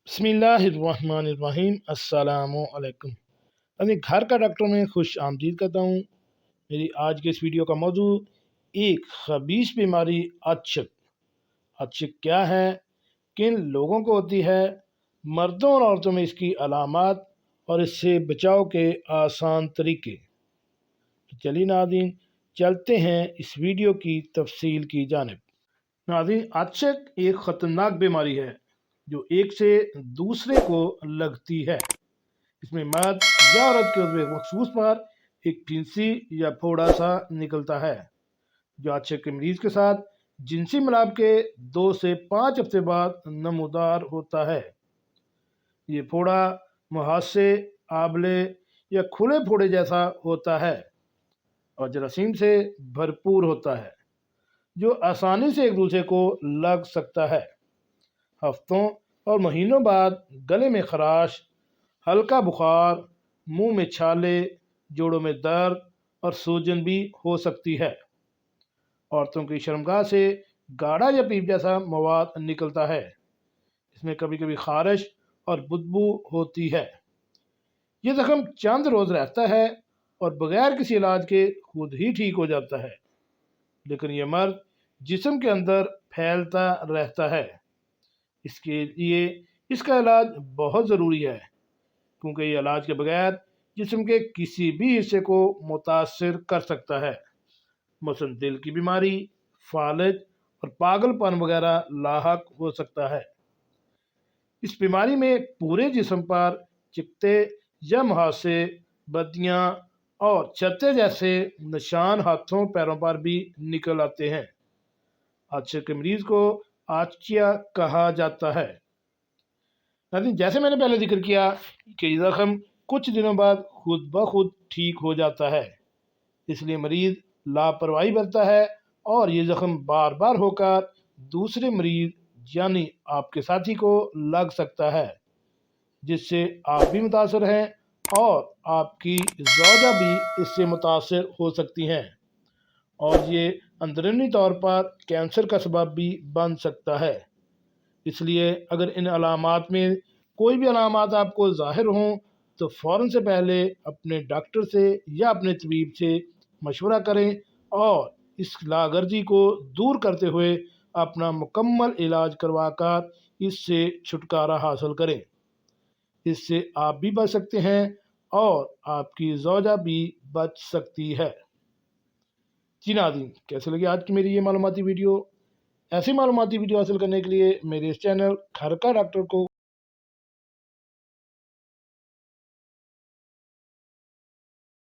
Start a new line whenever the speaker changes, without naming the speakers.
बिस्मिल्लाहिर्रहमानिर्रहीम अस्सलामु अलैकुम। अभी घर का डॉक्टर में खुश आमदीद करता हूँ। मेरी आज के इस वीडियो का मौजू एक खबीस बीमारी अक्षक। अक्षक क्या है, किन लोगों को होती है, मर्दों और औरतों में इसकी अलामात और इससे बचाव के आसान तरीके। तो चलिए नाज़रीन, चलते हैं इस वीडियो की तफसील की जानिब। नाज़रीन, अक्षक एक ख़तरनाक बीमारी है जो एक से दूसरे को लगती है। इसमें मर्द या औरत के उज़्व मखसूस पर एक फिंसी या फोड़ा सा निकलता है, जो अक्षक के मरीज के साथ जिनसी मिलाप के 2 से 5 हफ्ते बाद नमूदार होता है। ये फोड़ा मुहासे, आबले या खुले फोड़े जैसा होता है और जरासीम से भरपूर होता है, जो आसानी से एक दूसरे को लग सकता है। हफ्तों और महीनों बाद गले में खराश, हल्का बुखार, मुंह में छाले, जोड़ों में दर्द और सूजन भी हो सकती है। औरतों की शर्मगाह से गाढ़ा या पीप जैसा मवाद निकलता है। इसमें कभी कभी खारिश और बदबू होती है। ये जख्म चंद रोज़ रहता है और बगैर किसी इलाज के खुद ही ठीक हो जाता है, लेकिन यह मर्द जिस्म के अंदर फैलता रहता है। इसके लिए इसका इलाज बहुत ज़रूरी है, क्योंकि ये इलाज के बगैर जिस्म के किसी भी हिस्से को मुतासर कर सकता है। मसलन दिल की बीमारी, फालज और पागलपन वगैरह लाहक हो सकता है। इस बीमारी में पूरे जिस्म पर चिकते या मुहासे, बदियाँ और छत्ते जैसे निशान हाथों पैरों पर भी निकल आते हैं। अक्षक के मरीज को आचिया कहा जाता है। लेकिन जैसे मैंने पहले जिक्र किया कि जख्म कुछ दिनों बाद खुद ब खुद ठीक हो जाता है, इसलिए मरीज लापरवाही बरतता है और ये जख्म बार बार होकर दूसरे मरीज यानी आपके साथी को लग सकता है, जिससे आप भी मुतासर हैं और आपकी ज़ौजा भी इससे मुतासर हो सकती हैं और ये अंदरूनी तौर पर कैंसर का सबब भी बन सकता है। इसलिए अगर इन अलामात में कोई भी अलामात आपको ज़ाहिर हों तो फ़ौरन से पहले अपने डॉक्टर से या अपने तबीब से मशवरा करें और इस लागर्जी को दूर करते हुए अपना मुकम्मल इलाज करवाकर इससे छुटकारा हासिल करें। इससे आप भी बच सकते हैं और आपकी ज़ौजा भी बच सकती है। जी नाज़रीन, कैसे लगी आज की मेरी ये मालूमाती वीडियो? ऐसी मालूमाती वीडियो हासिल करने के लिए मेरे इस चैनल घर का डॉक्टर को